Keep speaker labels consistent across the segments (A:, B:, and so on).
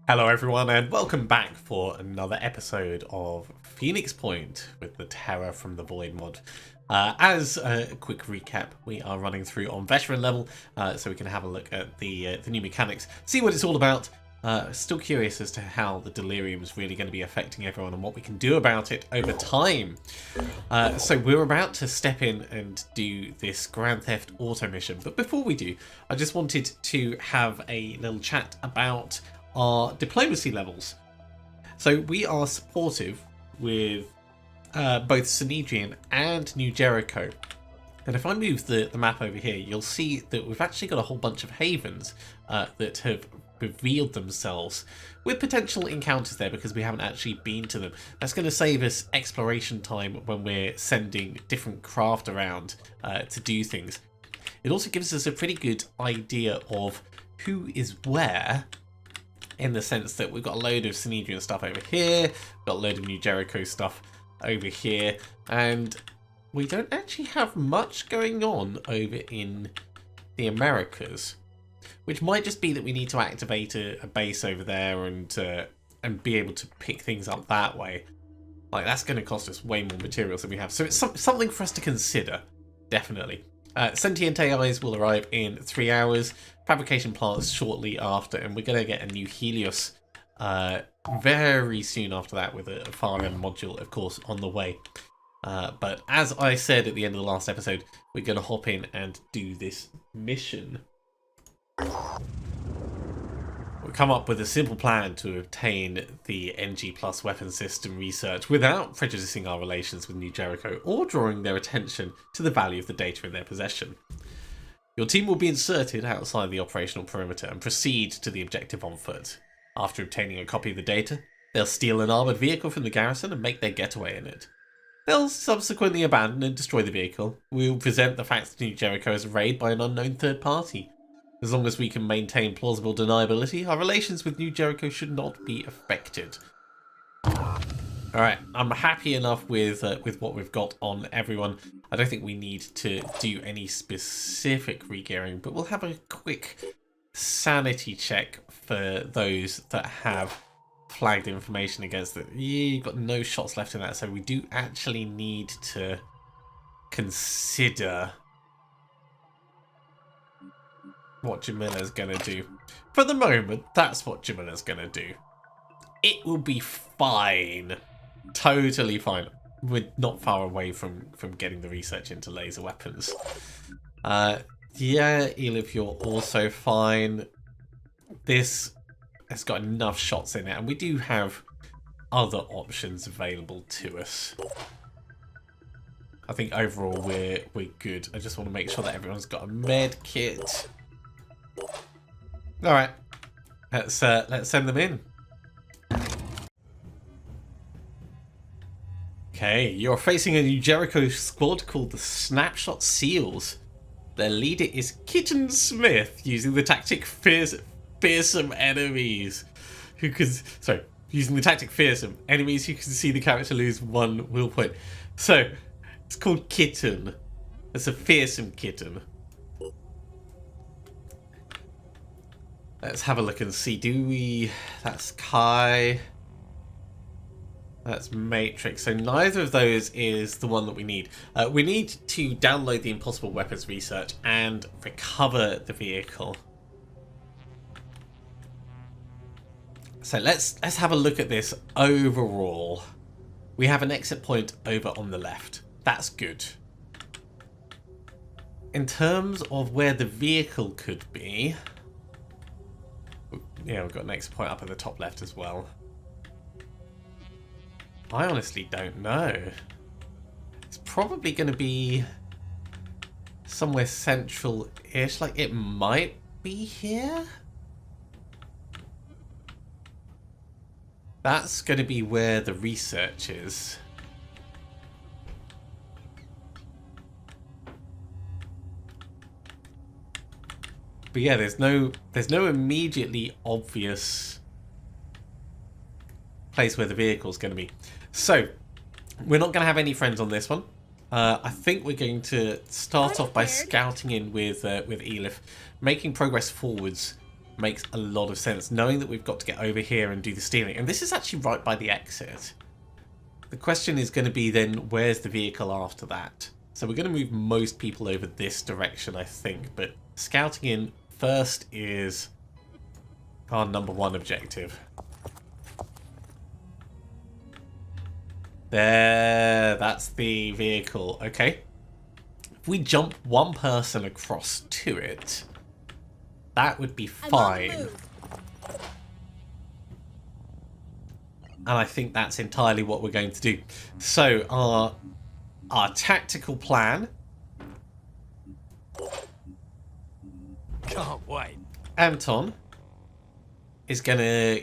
A: Hello everyone and welcome back for another episode of Phoenix Point with the Terror from the Void mod. As a quick recap, we are running through on veteran level so we can have a look at the new mechanics, see what it's all about. Still curious as to how the delirium is really going to be affecting everyone and what we can do about it over time. So we're about to step in and do this Grand Theft Auto mission, but before we do, I just wanted to have a little chat about our diplomacy levels. So we are supportive with both Sanhedrin and New Jericho. And if I move the map over here, you'll see that we've actually got a whole bunch of havens that have revealed themselves with potential encounters there because we haven't actually been to them. That's going to save us exploration time when we're sending different craft around to do things. It also gives us a pretty good idea of who is where, in the sense that we've got a load of Sanhedrin stuff over here, we've got a load of New Jericho stuff over here, and we don't actually have much going on over in the Americas, which might just be that we need to activate a base over there and be able to pick things up that way. Like, that's going to cost us way more materials than we have, so it's something for us to consider, definitely. Sentient AIs will arrive in 3 hours, fabrication plants shortly after, and we're going to get a new Helios very soon after that with a far-end module, of course, on the way. But as I said at the end of the last episode, we're going to hop in and do this mission. We'll come up with a simple plan to obtain the NG Plus weapon system research without prejudicing our relations with New Jericho or drawing their attention to the value of the data in their possession. Your team will be inserted outside the operational perimeter and proceed to the objective on foot. After obtaining a copy of the data, they'll steal an armoured vehicle from the garrison and make their getaway in it. They'll subsequently abandon and destroy the vehicle. We'll present the facts to New Jericho as a raid by an unknown third party. As long as we can maintain plausible deniability, our relations with New Jericho should not be affected. Alright, I'm happy enough with what we've got on everyone. I don't think we need to do any specific re-gearing, but we'll have a quick sanity check for those that have flagged information against it. You've got no shots left in that, so we do actually need to consider what Jamila's going to do. For the moment, that's what Jamila's going to do. It will be fine. Totally fine. We're not far away from getting the research into laser weapons. Yeah, Elif, you're also fine. This has got enough shots in it, and we do have other options available to us. I think overall we're good. I just want to make sure that everyone's got a med kit. All right, let's send them in. Okay, you're facing a New Jericho squad called the Snapshot Seals. Their leader is Kitten Smith, using the tactic fearsome enemies who can using the tactic fearsome enemies who can see the character lose 1 will point. So it's called Kitten. It's a fearsome kitten. Let's have a look and see. That's Kai. That's Matrix. So neither of those is the one that we need. We need to download the Impossible Weapons research and recover the vehicle. So let's have a look at this overall. We have an exit point over on the left. That's good. In terms of where the vehicle could be, yeah, we've got an exit point up at the top left as well. I honestly don't know. It's probably going to be somewhere central-ish. Like, it might be here. That's going to be where the research is. But yeah, there's no immediately obvious place where the vehicle's going to be. So, we're not going to have any friends on this one. I think we're going to start off by scouting in with Elif, making progress forwards makes a lot of sense, knowing that we've got to get over here and do the steering. And this is actually right by the exit. The question is going to be then, where's the vehicle after that? So we're going to move most people over this direction, I think. But scouting in first is our #1 objective. There, that's the vehicle. Okay. If we jump one person across to it, that would be fine. And I think that's entirely what we're going to do. So our tactical plan.
B: Can't wait.
A: Anton is gonna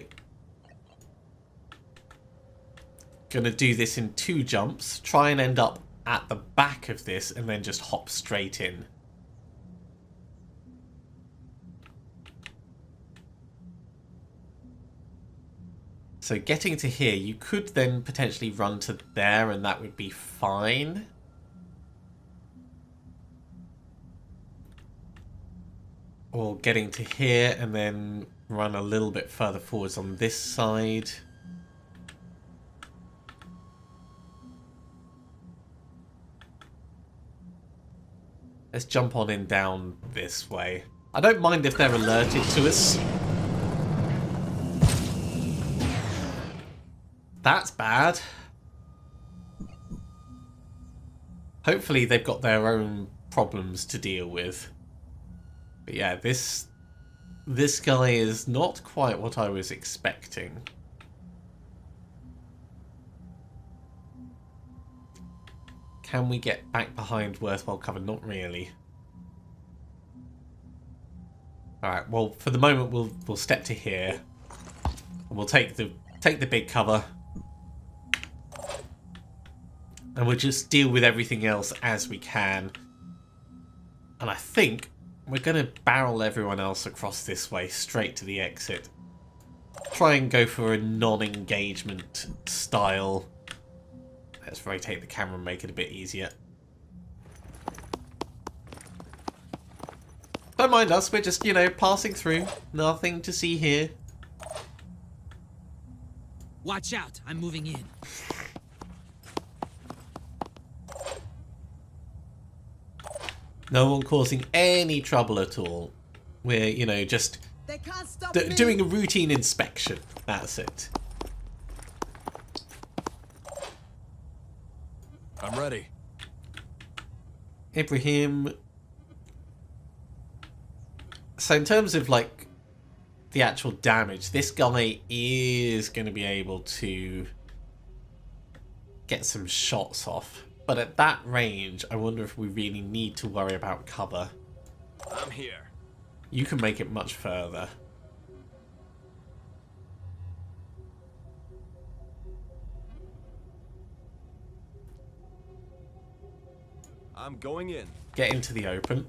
A: do this in 2 jumps. Try and end up at the back of this, and then just hop straight in. So getting to here, you could then potentially run to there and that would be fine. Or getting to here and then run a little bit further forwards on this side. Let's jump on in down this way. I don't mind if they're alerted to us. That's bad. Hopefully they've got their own problems to deal with. But yeah, this guy is not quite what I was expecting. Can we get back behind worthwhile cover? Not really. Alright, well for the moment we'll step to here. And we'll take the big cover. And we'll just deal with everything else as we can. And I think we're going to barrel everyone else across this way, straight to the exit. Try and go for a non-engagement style. Let's rotate the camera and make it a bit easier. Don't mind us, we're just, you know, passing through. Nothing to see here.
B: Watch out, I'm moving in.
A: No one causing any trouble at all. We're, you know, just
C: They can't stop
A: doing a routine inspection. That's it.
D: I'm ready.
A: Ibrahim. So in terms of, like, the actual damage, this guy is going to be able to get some shots off. But at that range, I wonder if we really need to worry about cover.
D: I'm here.
A: You can make it much further.
D: I'm going in.
A: Get into the open.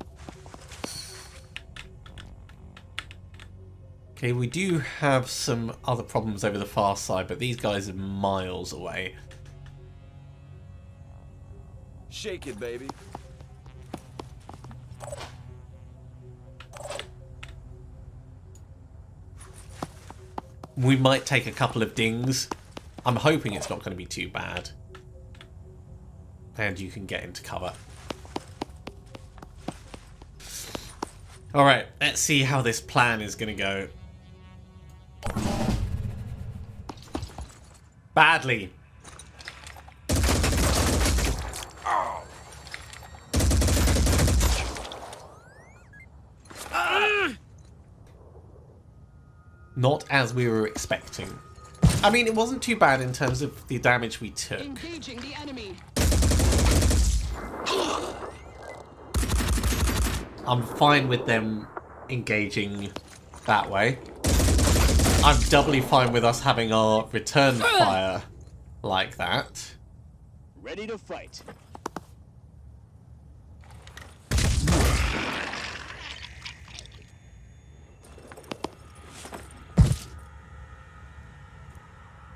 A: Okay, we do have some other problems over the far side, but these guys are miles away.
D: Shake it, baby.
A: We might take a couple of dings. I'm hoping it's not going to be too bad. And you can get into cover. Alright, let's see how this plan is going to go. Badly. Not as we were expecting. I mean, it wasn't too bad in terms of the damage we took.
C: Engaging the enemy.
A: I'm fine with them engaging that way. I'm doubly fine with us having our return fire like that.
E: Ready to fight.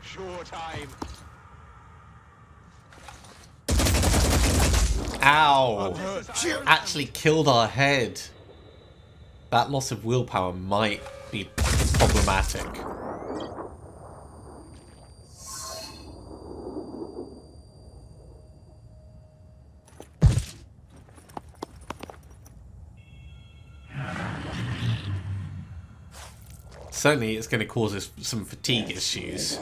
E: Sure time.
A: Ow! Actually killed our head. That loss of willpower might be problematic. Certainly it's going to cause us some fatigue issues.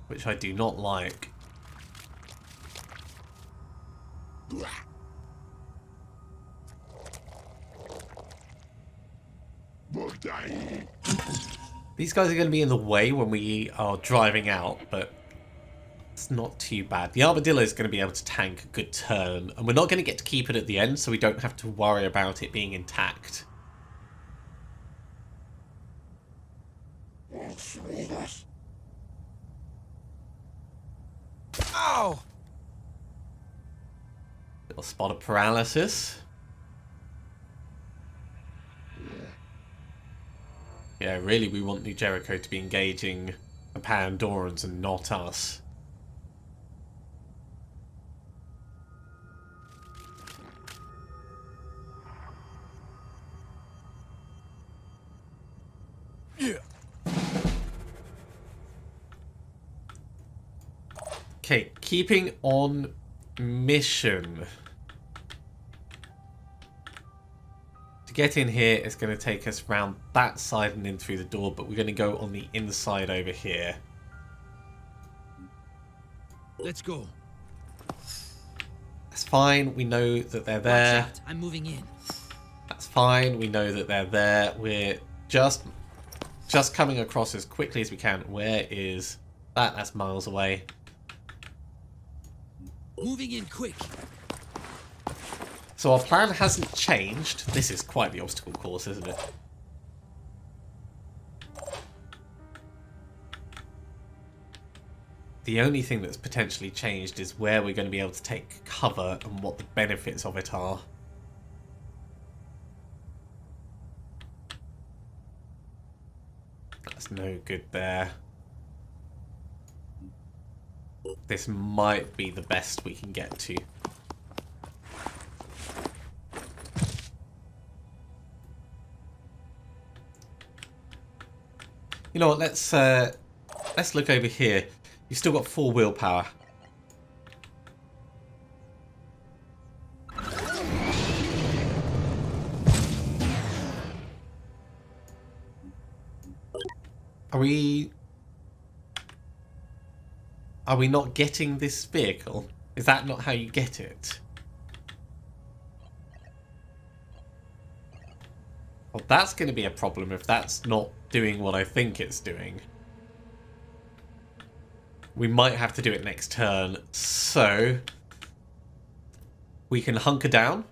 A: Which I do not like. These guys are going to be in the way when we are driving out, but it's not too bad. The Armadillo is going to be able to tank a good turn, and we're not going to get to keep it at the end, so we don't have to worry about it being intact.
D: Ow!
A: Little spot of paralysis. Yeah, really, we want New Jericho to be engaging the Pandorans and not us.
D: Yeah.
A: Okay, keeping on mission. To get in here, it's going to take us round that side and in through the door, but we're going to go on the inside over here.
B: Let's go.
A: That's fine. We know that they're there.
B: Watch out. I'm moving in.
A: That's fine. We know that they're there. We're just coming across as quickly as we can. Where is that? That's miles away.
B: Moving in quick.
A: So our plan hasn't changed. This is quite the obstacle course, isn't it? The only thing that's potentially changed is where we're going to be able to take cover and what the benefits of it are. That's no good there. This might be the best we can get to. You know what, let's look over here. You've still got 4 willpower. Are we not getting this vehicle? Is that not how you get it? Well, that's going to be a problem if that's not doing what I think it's doing. We might have to do it next turn, so we can hunker down.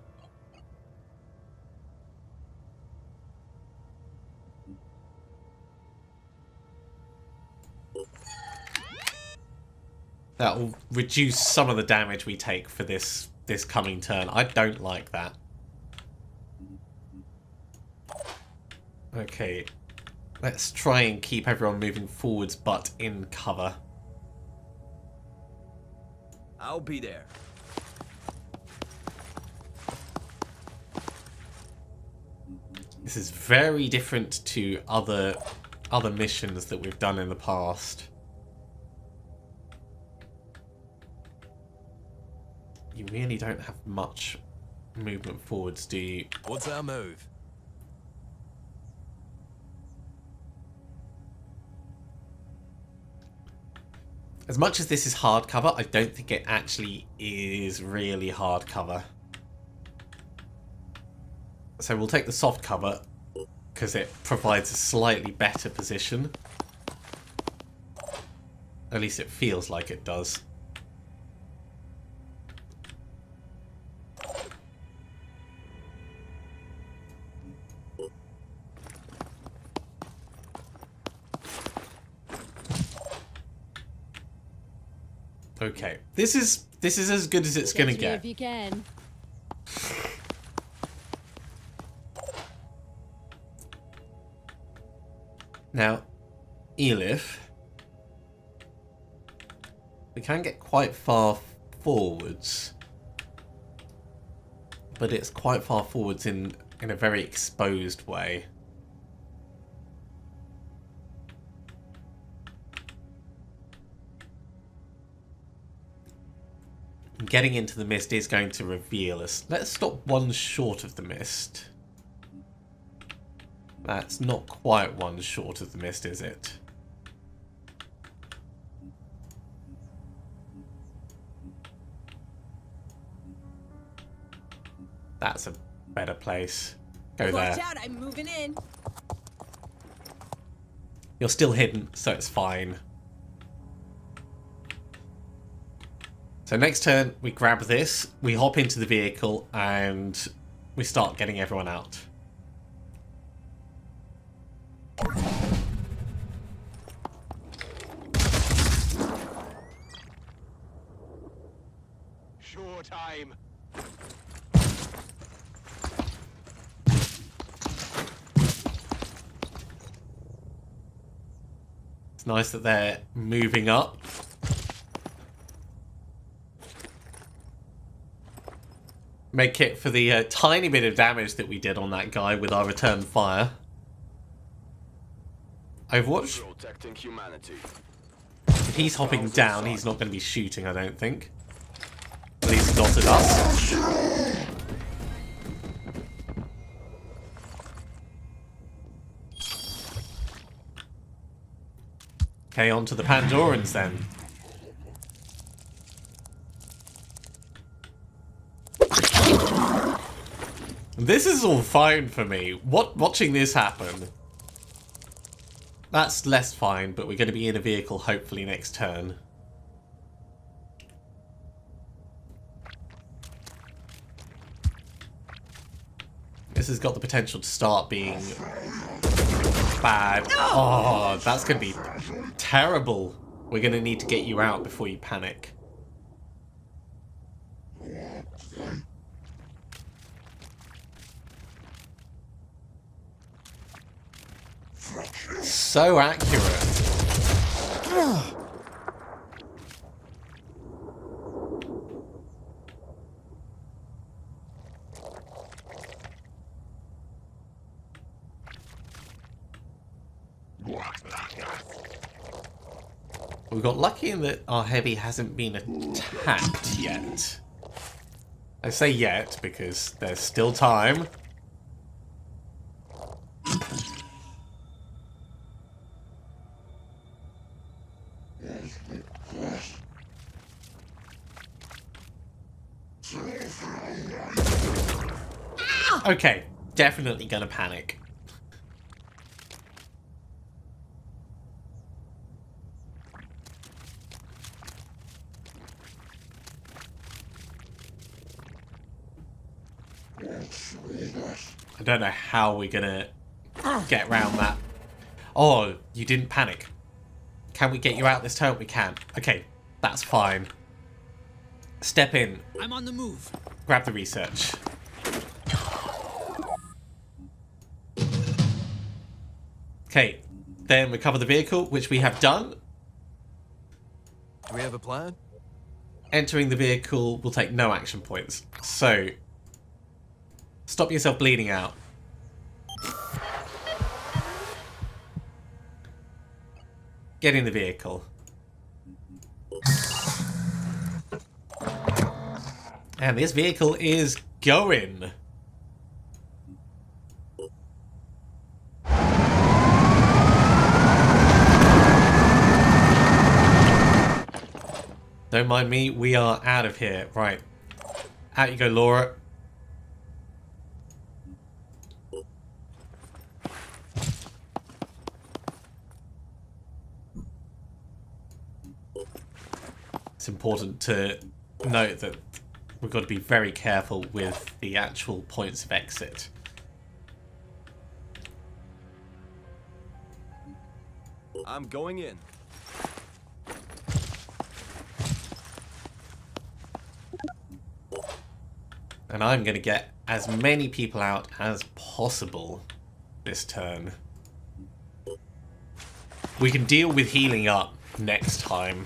A: That will reduce some of the damage we take for this coming turn. I don't like that. Okay, let's try and keep everyone moving forwards, but in cover.
D: I'll be there.
A: This is very different to other missions that we've done in the past. You really don't have much movement forwards, do you?
D: What's our move?
A: As much as this is hard cover, I don't think it actually is really hard cover. So we'll take the soft cover because it provides a slightly better position. At least it feels like it does. Okay, this is as good as it's gonna get.
C: If you can.
A: Now, Elif, we can get quite far forwards. but it's quite far forwards in a very exposed way. Getting into the mist is going to reveal us. Let's stop one short of the mist. That's not quite one short of the mist, is it? That's a better place. Go there.
C: Watch out, I'm moving in.
A: You're still hidden, so it's fine. So next turn, we grab this, we hop into the vehicle, and we start getting everyone out.
E: Sure time.
A: It's nice that they're moving up. Make it for the tiny bit of damage that we did on that guy with our return fire. Overwatch.
D: Protecting humanity.
A: If he's hopping down, he's not going to be shooting, I don't think. At least not at us. Okay, on to the Pandorans then. This is all fine for me. Watching this happen. That's less fine, but we're going to be in a vehicle hopefully next turn. This has got the potential to start being bad. Oh, that's going to be terrible. We're going to need to get you out before you panic. So accurate. We got lucky in that our heavy hasn't been attacked yet. I say yet because there's still time. Okay, definitely gonna panic. I don't know how we're gonna get around that. Oh, you didn't panic. Can we get you out this turn? We can. Okay, that's fine. Step in.
B: I'm on the move.
A: Grab the research. Okay, then recover the vehicle, which we have done.
D: Do we have a plan?
A: Entering the vehicle will take no action points. So, stop yourself bleeding out. Get in the vehicle. And this vehicle is going. Don't mind me, we are out of here. Right. Out you go, Laura. It's important to note that we've got to be very careful with the actual points of exit.
D: I'm going in.
A: And I'm going to get as many people out as possible this turn. We can deal with healing up next time.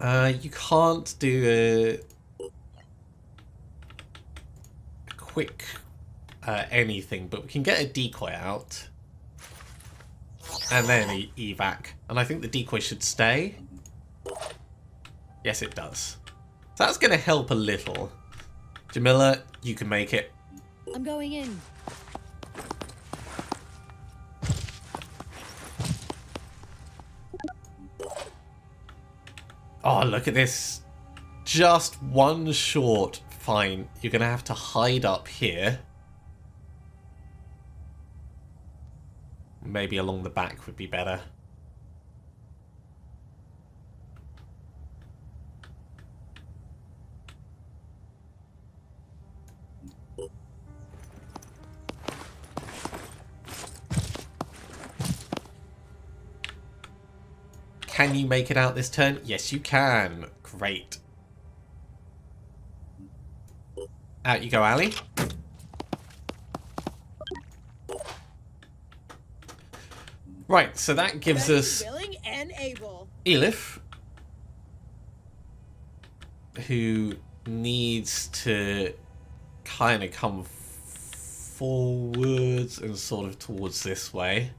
A: You can't do a quick anything, but we can get a decoy out. And then evac. And I think the decoy should stay. Yes, it does. So that's going to help a little. Jamila, you can make it.
F: I'm going in.
A: Oh, look at this. Just one short. Fine. You're going to have to hide up here. Maybe along the back would be better. Can you make it out this turn? Yes, you can. Great. Out you go, Ali. Right, so that gives us
C: Willing and able.
A: Elif, who needs to kind of come forwards and sort of towards this way.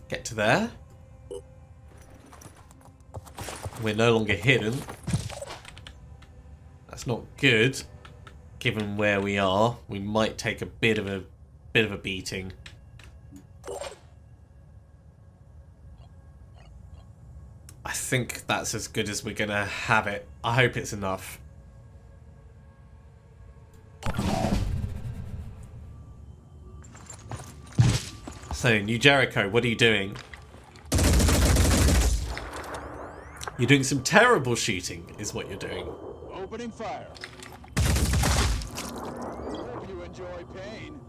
A: Get to there. We're no longer hidden. That's not good, given where we are. We might take a bit of a beating. I think that's as good as we're gonna have it. I hope it's enough. So, New Jericho, what are you doing? You're doing some terrible shooting, is what you're doing.
E: Opening fire. Hope you enjoy pain.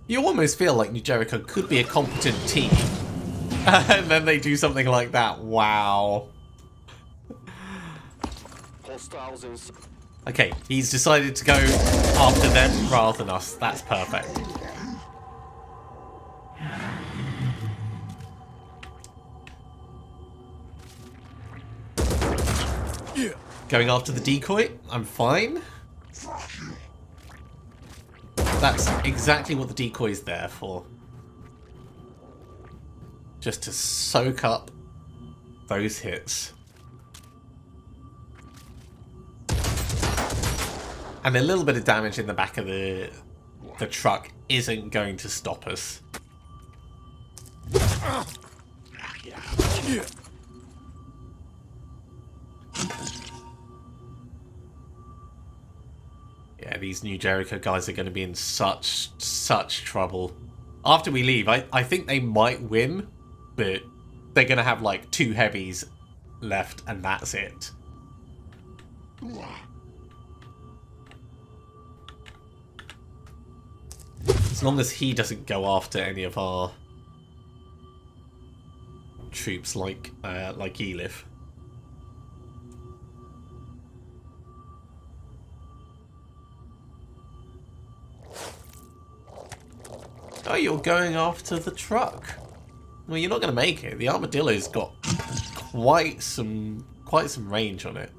A: You almost feel like New Jericho could be a competent team. And then they do something like that. Wow.
D: Hostiles in.
A: Okay, he's decided to go after them rather than us. That's perfect. Going after the decoy, I'm fine. That's exactly what the decoy is there for. Just to soak up those hits. And a little bit of damage in the back of the truck isn't going to stop us. Yeah, these New Jericho guys are going to be in such trouble. After we leave, I think they might win, but they're going to have like 2 heavies left and that's it. As long as he doesn't go after any of our troops like Elif. Oh, you're going after the truck. Well, you're not going to make it. The armadillo's got quite some range on it.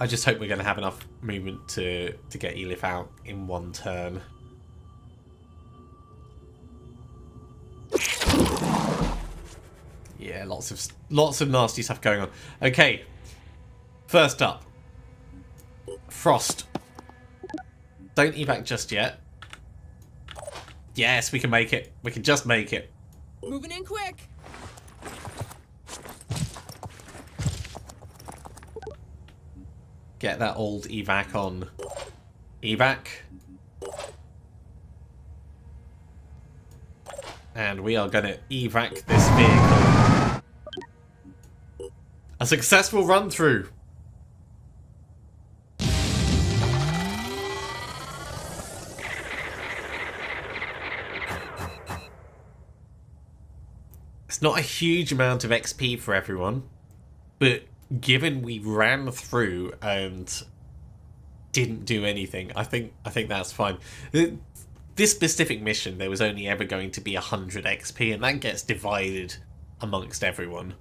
A: I just hope we're going to have enough movement to get Elif out in one turn. Yeah, lots of nasty stuff going on. Okay, first up, Frost. Don't evac just yet. Yes, we can make it. We can just make it.
C: Moving in quick.
A: Get that old evac on. Evac. And we are going to evac this vehicle. A successful run through. It's not a huge amount of XP for everyone, but given we ran through and didn't do anything, I think that's fine. This specific mission, there was only ever going to be 100 XP, and that gets divided amongst everyone.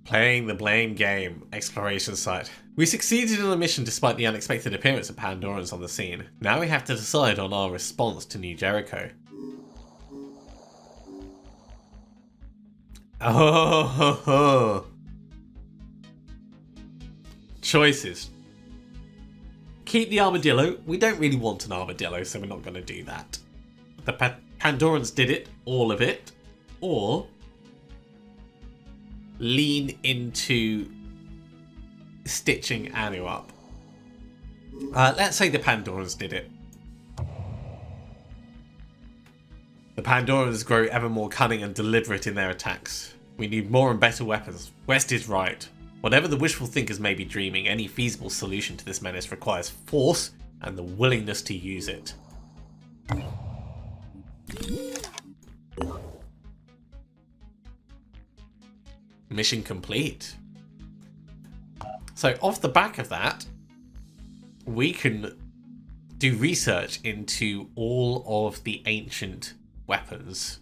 A: Playing the blame game. Exploration site. We succeeded in the mission despite the unexpected appearance of Pandorans on the scene. Now we have to decide on our response to New Jericho. Oh, ho, ho. Choices. Keep the armadillo. We don't really want an armadillo, so we're not going to do that. The Pandorans did it, all of it. Or lean into stitching Anu up. Let's say the Pandorans did it. The Pandorans grow ever more cunning and deliberate in their attacks. We need more and better weapons. West is right. Whatever the wishful thinkers may be dreaming, any feasible solution to this menace requires force and the willingness to use it. Mission complete. So off the back of that, we can do research into all of the ancient weapons.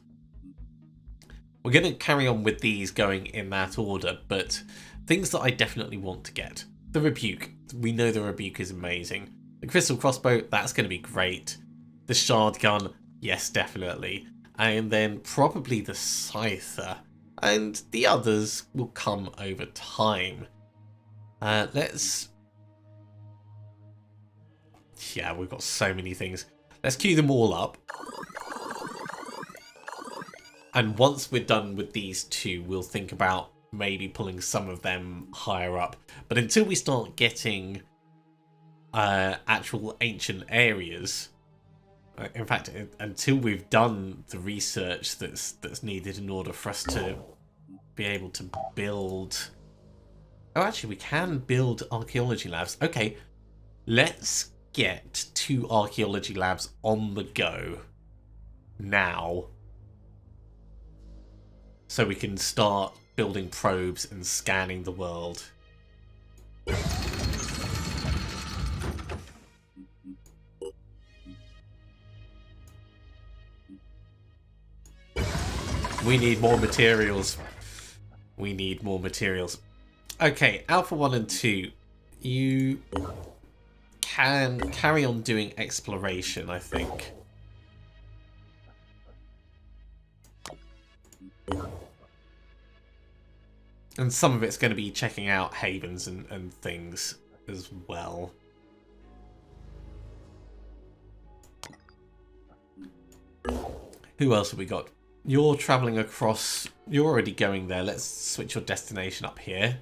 A: We're going to carry on with these going in that order, but things that I definitely want to get. The Rebuke. We know the Rebuke is amazing. The Crystal Crossbow, that's going to be great. The Shard Gun, yes, definitely. And then probably the Scyther. And the others will come over time. Let's... Yeah, we've got so many things. Let's queue them all up. And once we're done with these two, we'll think about maybe pulling some of them higher up. But until we start getting actual ancient areas, in fact, until we've done the research that's needed in order for us to be able to build... Oh, actually, we can build archaeology labs. Okay, let's get 2 archaeology labs on the go now, so we can start building probes and scanning the world. We need more materials. We need more materials. Okay, Alpha 1 and 2. You can carry on doing exploration, I think. And some of it's going to be checking out havens and things as well. Who else have we got? You're travelling across... You're already going there. Let's switch your destination up here.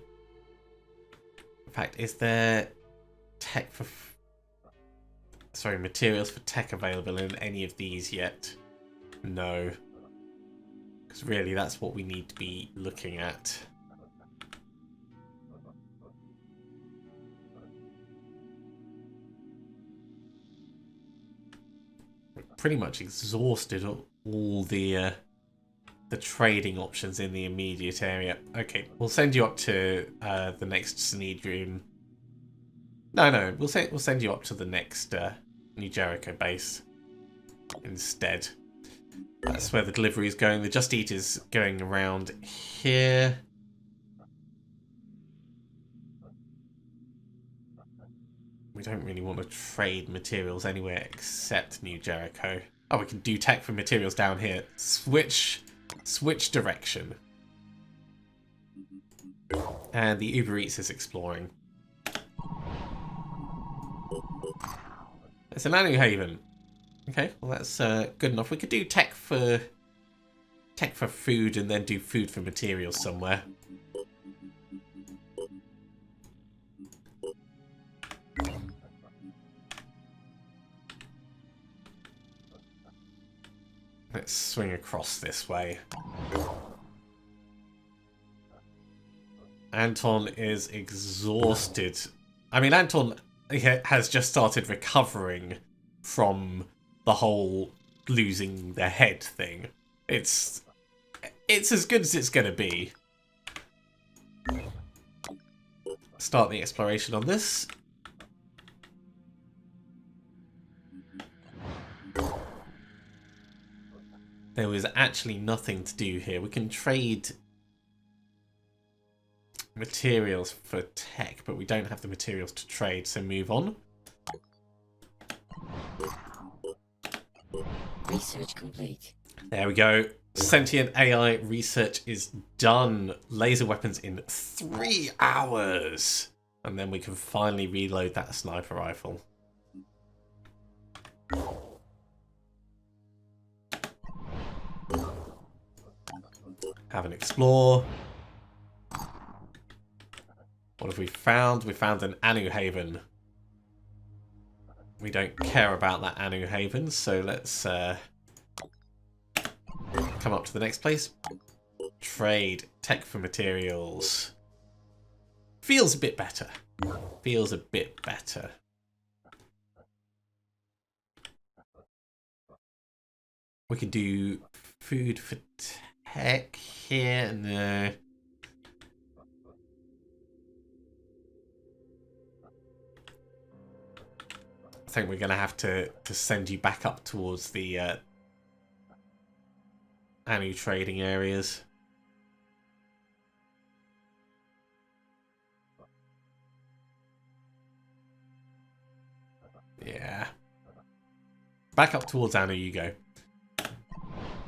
A: In fact, is there tech for... Sorry, materials for tech available in any of these yet? No. Because really, that's what we need to be looking at. We're pretty much exhausted all the trading options in the immediate area. Okay, we'll send you up to the next Sanhedrin. No, we'll send you up to the next New Jericho base instead. That's where the delivery is going. The Just Eat is going around here. We don't really want to trade materials anywhere except New Jericho. Oh, we can do tech for materials down here. Switch direction. And the Uber Eats is exploring. It's an Anu Haven. Okay, well that's good enough. We could do tech for food and then do food for materials somewhere. Let's swing across this way. Anton is exhausted. I mean, Anton has just started recovering from the whole losing their head thing. It's as good as it's going to be. Start the exploration on this. There was actually nothing to do here. We can trade materials for tech, but we don't have the materials to trade, so move on.
F: Research complete.
A: There we go. Sentient AI research is done. Laser weapons in 3 hours. And then we can finally reload that sniper rifle. Have an explore. What have we found? We found an Anu Haven. We don't care about that Anu Haven, so let's come up to the next place. Trade. Tech for materials. Feels a bit better. Feels a bit better. We can do food for tech here. No. I think we're going to have to send you back up towards the Anu trading areas. Yeah. Back up towards Anu you go.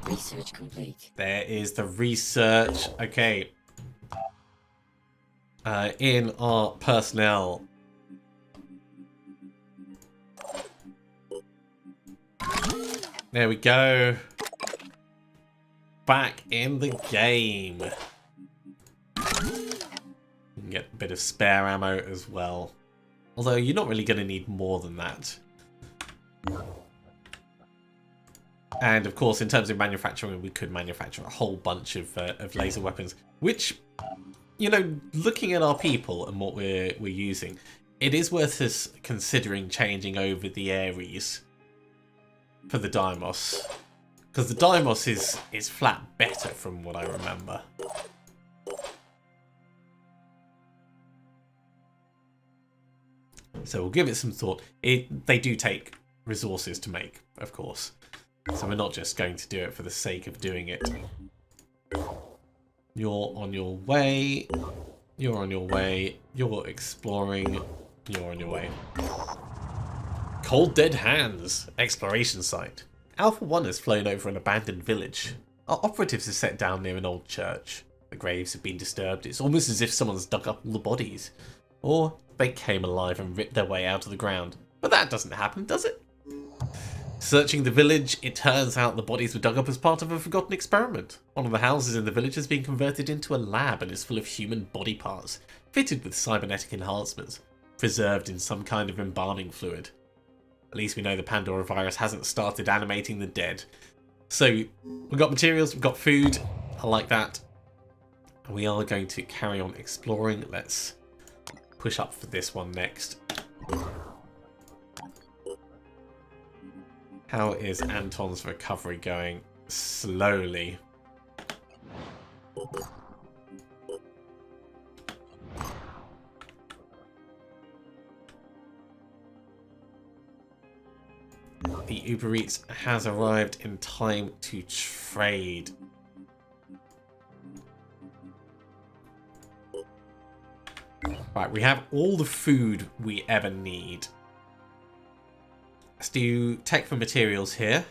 F: Research complete.
A: There is the research. Okay. In our personnel. There we go. Back in the game. You can get a bit of spare ammo as well. Although you're not really going to need more than that. And of course, in terms of manufacturing, we could manufacture a whole bunch of laser weapons. Which, you know, looking at our people and what we're using, it is worth us considering changing over the Ares for the Deimos. Because the Deimos is flat better from what I remember. So we'll give it some thought. They do take resources to make, of course. So we're not just going to do it for the sake of doing it. You're on your way. You're on your way. You're exploring. You're on your way. Cold Dead Hands. Exploration site. Alpha 1 has flown over an abandoned village. Our operatives are set down near an old church. The graves have been disturbed. It's almost as if someone's dug up all the bodies. Or they came alive and ripped their way out of the ground. But that doesn't happen, does it? Searching the village, it turns out the bodies were dug up as part of a forgotten experiment. One of the houses in the village has been converted into a lab and is full of human body parts, fitted with cybernetic enhancements, preserved in some kind of embalming fluid. At least we know the Pandora virus hasn't started animating the dead. So, we've got materials, we've got food. I like that. We are going to carry on exploring. Let's push up for this one next. How is Anton's recovery going? Slowly. The Uber Eats has arrived in time to trade. Right, we have all the food we ever need. Let's do tech for materials here.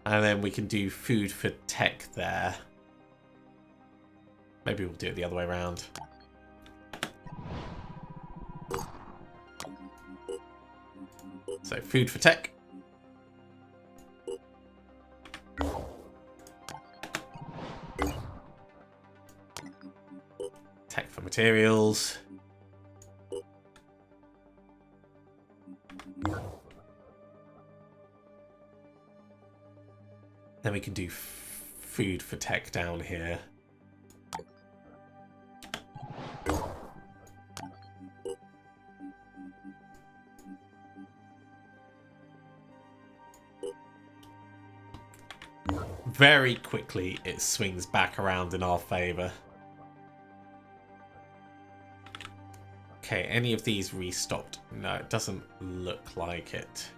A: And then we can do food for tech there. Maybe we'll do it the other way around. So food for tech. Tech for materials. Then we can do food for tech down here. very quickly it swings back around in our favour. Okay, any of these restocked? No, it doesn't look like it.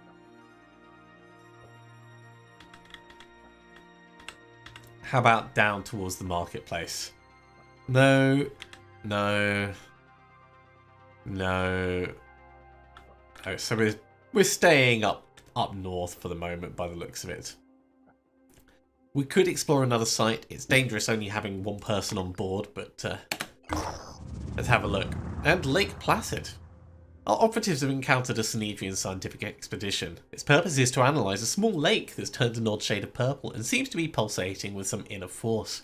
A: How about down towards the marketplace? No, no, no. Oh, so we're staying up north for the moment by the looks of it. We could explore another site. It's dangerous only having one person on board, but let's have a look. And Lake Placid. Our operatives have encountered a Sanhedrian scientific expedition. Its purpose is to analyse a small lake that's turned an odd shade of purple and seems to be pulsating with some inner force.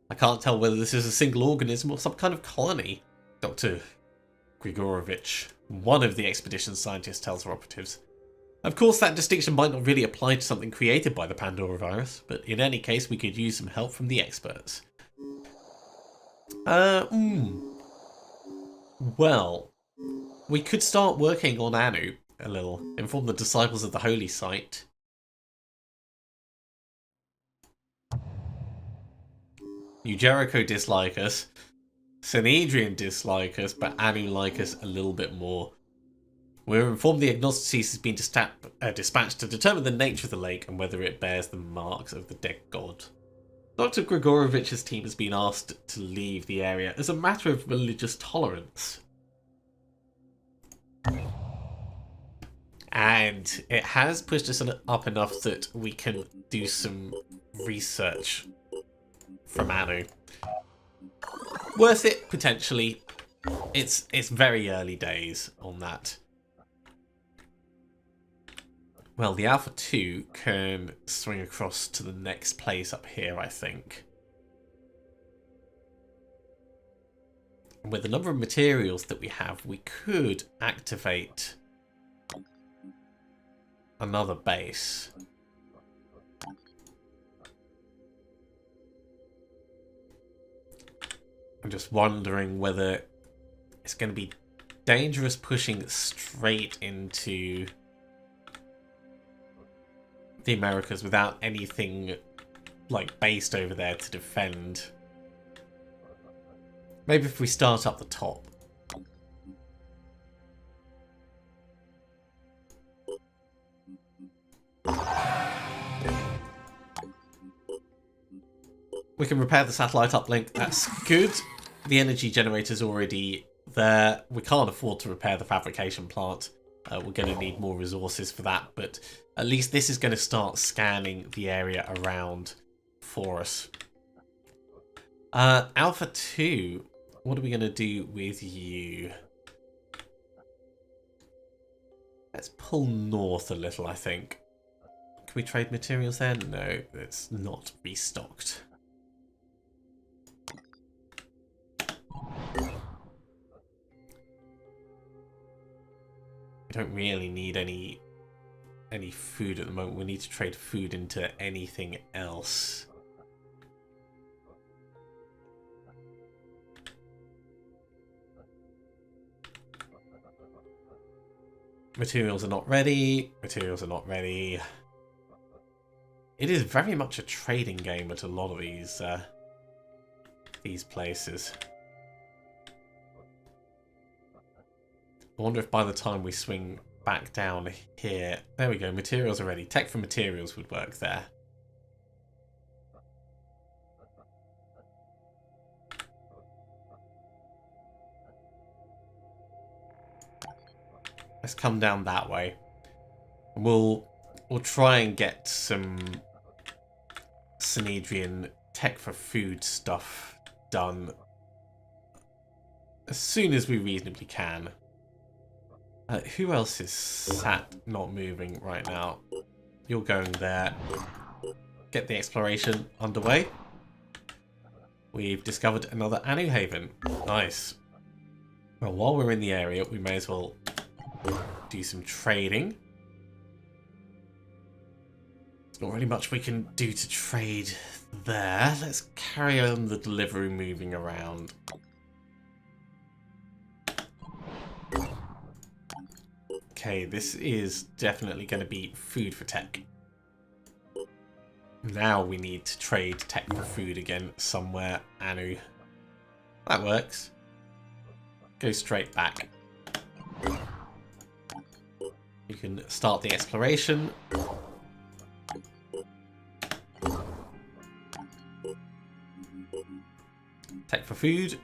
A: I can't tell whether this is a single organism or some kind of colony. Dr. Grigorovich, one of the expedition's scientists, tells our operatives. Of course, that distinction might not really apply to something created by the Pandora virus, but in any case, we could use some help from the experts. Well, we could start working on Anu a little, inform the disciples of the holy site. New Jericho dislike us, Sanhedrian dislike us, but Anu like us a little bit more. We're informed the Agnostices has been dispatched to determine the nature of the lake and whether it bears the marks of the dead god. Dr. Grigorovich's team has been asked to leave the area as a matter of religious tolerance. And it has pushed us up enough that we can do some research from Anu. Worth it, potentially. It's very early days on that. Well, the Alpha 2 can swing across to the next place up here, I think. And with the number of materials that we have, we could activate another base. I'm just wondering whether it's going to be dangerous pushing straight into the Americas without anything like based over there to defend. Maybe if we start up the top. We can repair the satellite uplink. That's good. The energy generator's already there. We can't afford to repair the fabrication plant. We're going to need more resources for that, but at least this is going to start scanning the area around for us. Alpha 2, what are we going to do with you? Let's pull north a little, I think. Can we trade materials there? No, it's not restocked. We don't really need any food at the moment. We need to trade food into anything else. Materials are not ready. Materials are not ready. It is very much a trading game at a lot of these places. I wonder if by the time we swing back down here... There we go, materials are ready. Tech for materials would work there. Let's come down that way. We'll try and get some Sanhedrian tech for food stuff done as soon as we reasonably can. Who else is sat not moving right now? You're going there. Get the exploration underway. We've discovered another Anu Haven. Nice. Well, while we're in the area, we may as well do some trading. There's not really much we can do to trade there. Let's carry on the delivery moving around. Okay, this is definitely going to be food for tech. Now we need to trade tech for food again somewhere. Anu. That works. Go straight back. You can start the exploration. Tech for food.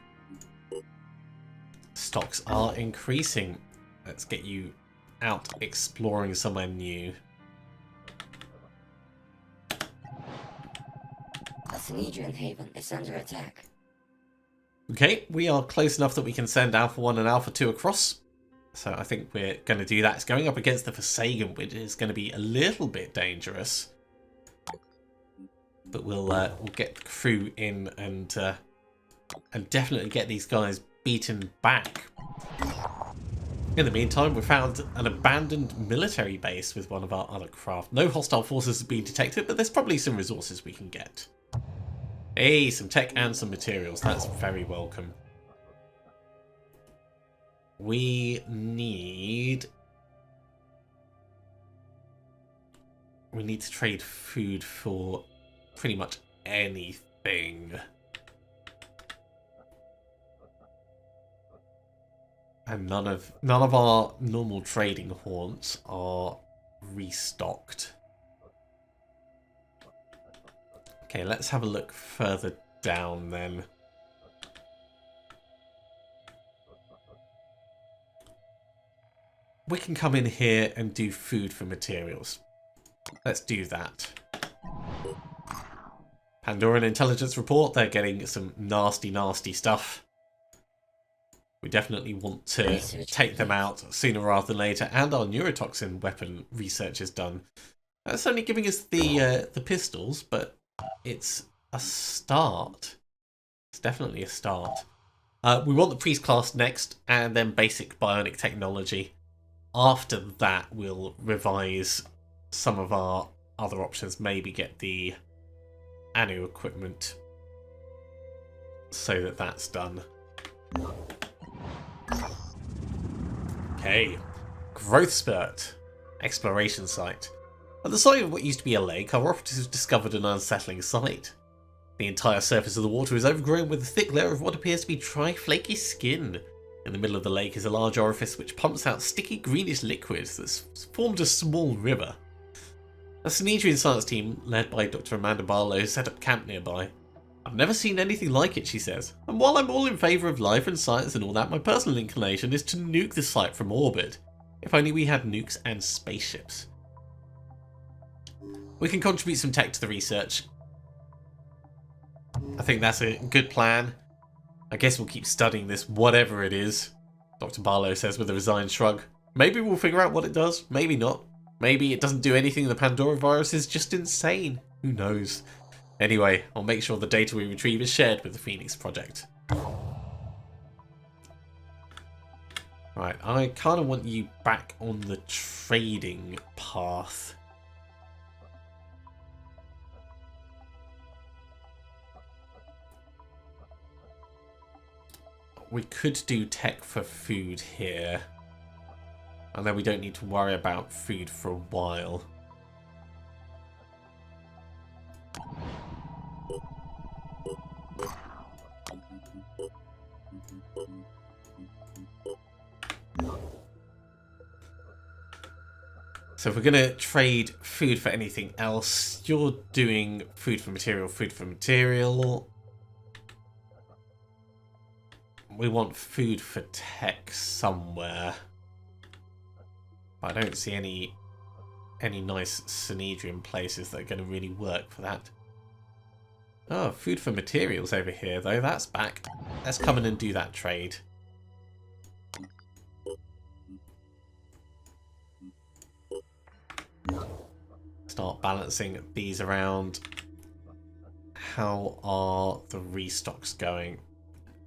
A: Stocks are increasing. Let's get you out exploring somewhere new.
F: A Synedrian haven is under attack.
A: Okay, we are close enough that we can send Alpha 1 and Alpha 2 across. So I think we're going to do that. It's going up against the Forsaken, which is going to be a little bit dangerous. But we'll get the crew in and definitely get these guys beaten back. In the meantime, we found an abandoned military base with one of our other craft. No hostile forces have been detected, but there's probably some resources we can get. Hey, some tech and some materials. That's very welcome. We need to trade food for pretty much anything. And none of our normal trading haunts are restocked. Okay, let's have a look further down then. We can come in here and do food for materials. Let's do that. Pandoran intelligence report, they're getting some nasty, nasty stuff. We definitely want to take them out sooner rather than later, and our neurotoxin weapon research is done. That's only giving us the pistols, but it's a start. It's definitely a start. We want the priest class next, and then basic bionic technology. After that, we'll revise some of our other options. Maybe get the Anu equipment so that that's done. Okay, growth spurt, exploration site. At the site of what used to be a lake, our operatives discovered an unsettling sight. The entire surface of the water is overgrown with a thick layer of what appears to be dry, flaky skin. In the middle of the lake is a large orifice which pumps out sticky greenish liquid that's formed a small river. A Synedrian science team, led by Dr. Amanda Barlow, set up camp nearby. I've never seen anything like it, she says, and while I'm all in favour of life and science and all that, my personal inclination is to nuke the site from orbit. If only we had nukes and spaceships. We can contribute some tech to the research. I think that's a good plan. I guess we'll keep studying this, whatever it is, Dr. Barlow says with a resigned shrug. Maybe we'll figure out what it does, maybe not. Maybe it doesn't do anything and the Pandora virus is just insane. Who knows? Anyway, I'll make sure the data we retrieve is shared with the Phoenix Project. Right, I kind of want you back on the trading path. We could do tech for food here. And then we don't need to worry about food for a while. So if we're going to trade food for anything else, you're doing food for material, food for material. We want food for tech somewhere. I don't see any nice Synedrian places that are going to really work for that. Oh, food for materials over here though, that's back. Let's come in and do that trade. Start balancing these around. How are the restocks going?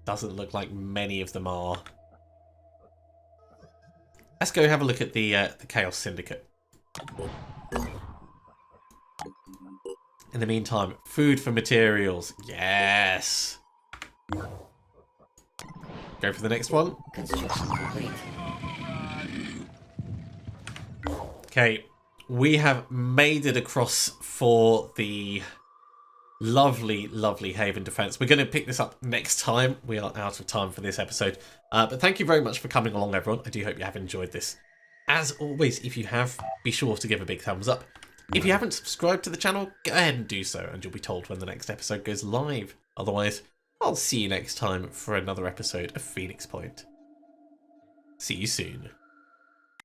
A: Doesn't look like many of them are. Let's go have a look at the Chaos Syndicate. In the meantime, food for materials. Yes. Go for the next one.
F: Construction complete.
A: Okay, we have made it across for the lovely, lovely Haven defense. We're going to pick this up next time. We are out of time for this episode. But thank you very much for coming along, everyone. I do hope you have enjoyed this. As always, if you have, be sure to give a big thumbs up. If you haven't subscribed to the channel, go ahead and do so, and you'll be told when the next episode goes live. Otherwise, I'll see you next time for another episode of Phoenix Point. See you soon.